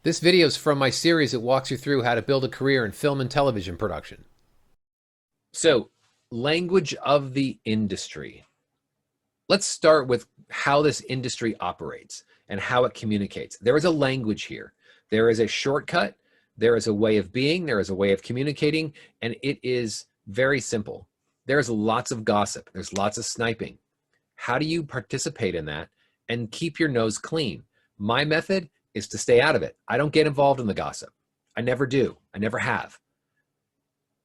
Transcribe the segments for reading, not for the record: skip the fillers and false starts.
This video is from my series that walks you through how to build a career in film and television production. So, language of the industry. Let's start with how this industry operates and how it communicates. There is a language here. There is a shortcut. There is a way of being. There is a way of communicating, and it is very simple. There's lots of gossip. There's lots of sniping. How do you participate in that and keep your nose clean? My method is to stay out of it. I don't get involved in the gossip. I never do. I never have.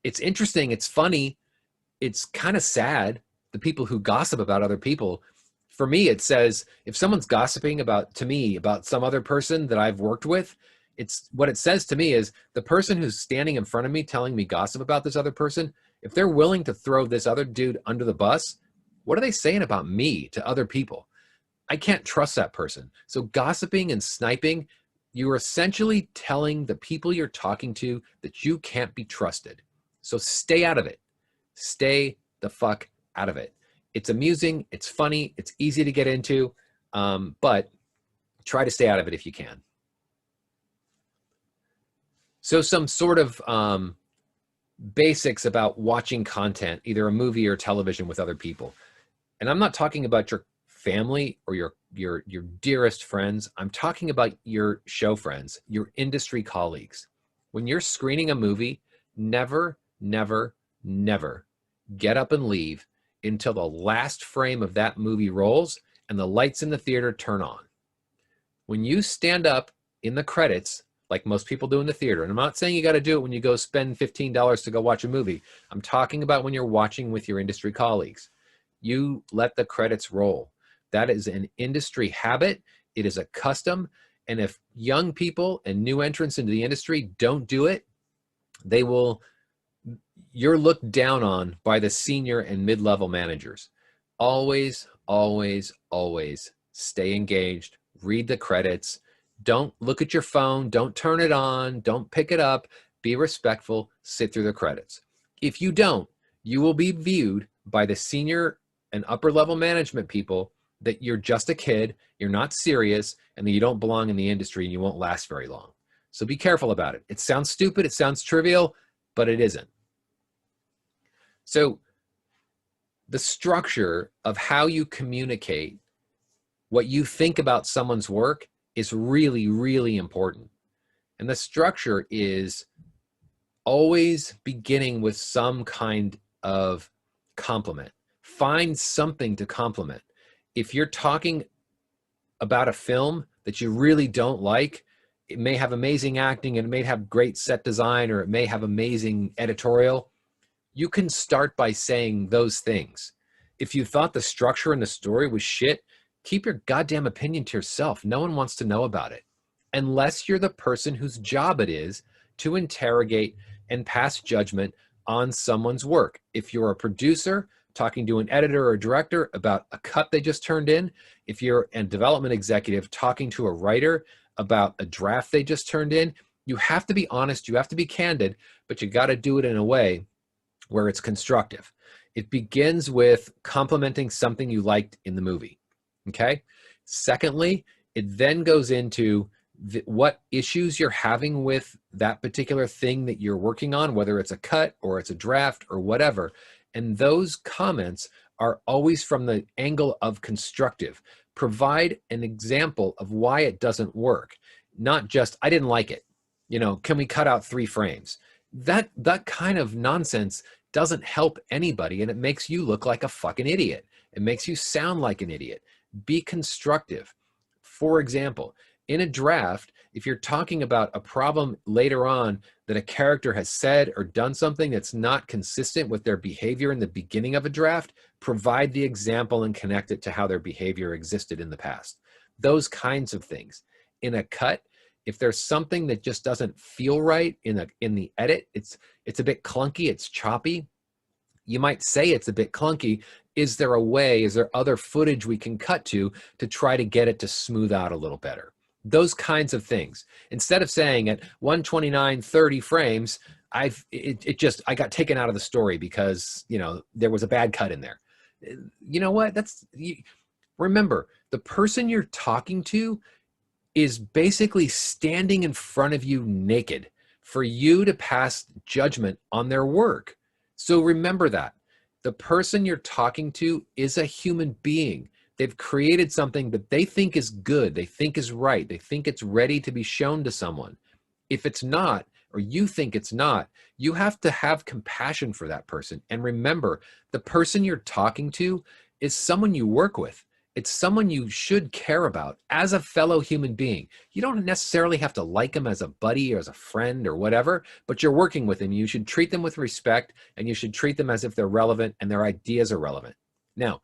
It's interesting. It's funny. It's kind of sad, the people who gossip about other people. For me, it says, if someone's gossiping to me about some other person that I've worked with, it's what it says to me is the person who's standing in front of me telling me gossip about this other person, if they're willing to throw this other dude under the bus, what are they saying about me to other people? I can't trust that person. So gossiping and sniping, you're essentially telling the people you're talking to that you can't be trusted. So stay out of it. Stay the fuck out of it. It's amusing, it's funny, it's easy to get into, but try to stay out of it if you can. So some sort of basics about watching content, either a movie or television with other people. And I'm not talking about your family or your dearest friends. I'm talking about your show friends, your industry colleagues. When you're screening a movie, never, never, never get up and leave until the last frame of that movie rolls and the lights in the theater turn on. When you stand up in the credits, like most people do in the theater, and I'm not saying you got to do it when you go spend $15 to go watch a movie. I'm talking about when you're watching with your industry colleagues. You let the credits roll. That is an industry habit. It is a custom. And if young people and new entrants into the industry don't do it, you're looked down on by the senior and mid-level managers. Always, always, always stay engaged. Read the credits. Don't look at your phone. Don't turn it on. Don't pick it up. Be respectful. Sit through the credits. If you don't, you will be viewed by the senior and upper level management people that you're just a kid, you're not serious, and that you don't belong in the industry and you won't last very long. So be careful about it. It sounds stupid, it sounds trivial, but it isn't. So the structure of how you communicate what you think about someone's work is really, really important. And the structure is always beginning with some kind of compliment. Find something to compliment. If you're talking about a film that you really don't like, it may have amazing acting and it may have great set design or it may have amazing editorial. You can start by saying those things. If you thought the structure and the story was shit, keep your goddamn opinion to yourself. No one wants to know about it. Unless you're the person whose job it is to interrogate and pass judgment on someone's work. If you're a producer talking to an editor or director about a cut they just turned in, if you're a development executive talking to a writer about a draft they just turned in, you have to be honest, you have to be candid, but you got to do it in a way where it's constructive. It begins with complimenting something you liked in the movie, okay? Secondly, it then goes into what issues you're having with that particular thing that you're working on, whether it's a cut or it's a draft or whatever. And those comments are always from the angle of constructive. Provide an example of why it doesn't work, not just, I didn't like it. You know, can we cut out 3 frames? That kind of nonsense doesn't help anybody, and it makes you look like a fucking idiot. It makes you sound like an idiot. Be constructive. For example, in a draft, if you're talking about a problem later on that a character has said or done something that's not consistent with their behavior in the beginning of a draft, provide the example and connect it to how their behavior existed in the past. Those kinds of things. In a cut, if there's something that just doesn't feel right in the edit, it's a bit clunky, it's choppy, you might say it's a bit clunky. Is there a way, is there other footage we can cut to try to get it to smooth out a little better? Those kinds of things. Instead of saying at 129, 30 frames, I got taken out of the story because, you know, there was a bad cut in there. You know what? Remember, the person you're talking to is basically standing in front of you naked for you to pass judgment on their work. So remember that. The person you're talking to is a human being. They've created something that they think is good, they think is right, they think it's ready to be shown to someone. If it's not, or you think it's not, you have to have compassion for that person. And remember, the person you're talking to is someone you work with. It's someone you should care about as a fellow human being. You don't necessarily have to like them as a buddy or as a friend or whatever, but you're working with them. You should treat them with respect, and you should treat them as if they're relevant and their ideas are relevant. Now,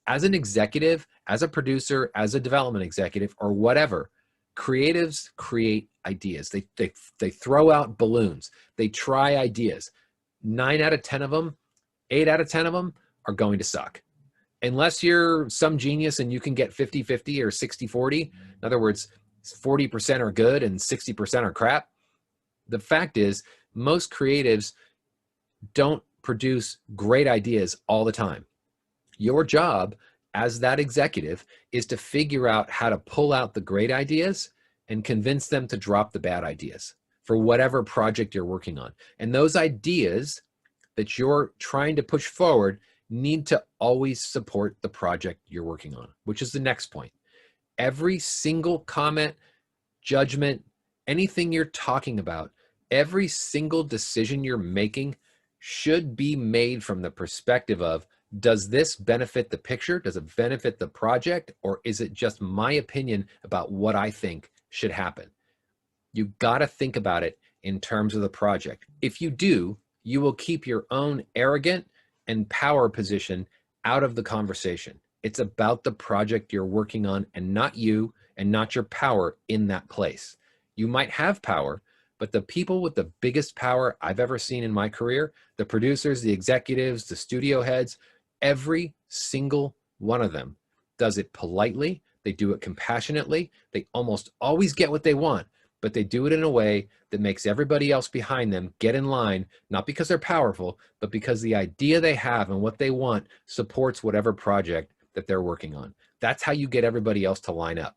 as an executive, as a producer, as a development executive, or whatever, creatives create ideas. They throw out balloons. They try ideas. 9 out of 10 of them, 8 out of 10 of them are going to suck. Unless you're some genius and you can get 50-50 or 60-40. In other words, 40% are good and 60% are crap. The fact is, most creatives don't produce great ideas all the time. Your job as that executive is to figure out how to pull out the great ideas and convince them to drop the bad ideas for whatever project you're working on. And those ideas that you're trying to push forward need to always support the project you're working on, which is the next point. Every single comment, judgment, anything you're talking about, every single decision you're making should be made from the perspective of, does this benefit the picture? Does it benefit the project? Or is it just my opinion about what I think should happen? You got to think about it in terms of the project. If you do, you will keep your own arrogant and power position out of the conversation. It's about the project you're working on and not you and not your power in that place. You might have power, but the people with the biggest power I've ever seen in my career, the producers, the executives, the studio heads, every single one of them does it politely. They do it compassionately. They almost always get what they want, but they do it in a way that makes everybody else behind them get in line, not because they're powerful, but because the idea they have and what they want supports whatever project that they're working on. That's how you get everybody else to line up.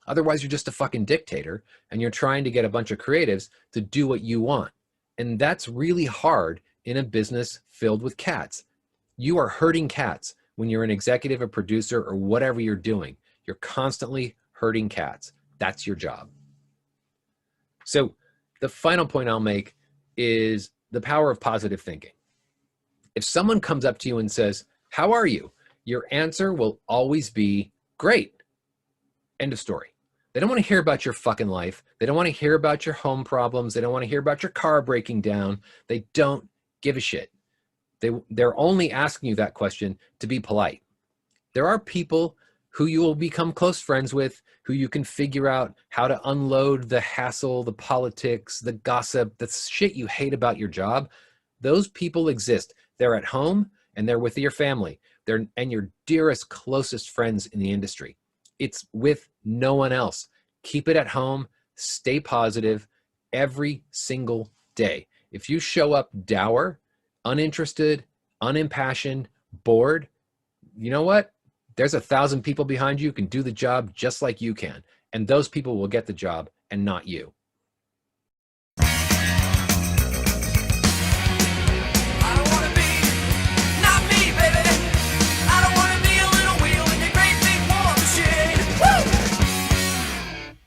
Otherwise, you're just a fucking dictator and you're trying to get a bunch of creatives to do what you want. And that's really hard in a business filled with cats. You are herding cats when you're an executive, a producer, or whatever you're doing. You're constantly herding cats. That's your job. So the final point I'll make is the power of positive thinking. If someone comes up to you and says, "How are you?" your answer will always be, "Great." End of story. They don't want to hear about your fucking life. They don't want to hear about your home problems. They don't want to hear about your car breaking down. They don't give a shit. They're only asking you that question to be polite. There are people who you will become close friends with, who you can figure out how to unload the hassle, the politics, the gossip, the shit you hate about your job. Those people exist. They're at home and they're with your family. They're and your dearest, closest friends in the industry. It's with no one else. Keep it at home. Stay positive every single day. If you show up dour, uninterested, unimpassioned, bored, you know what? There's 1,000 people behind you who can do the job just like you can. And those people will get the job and not you.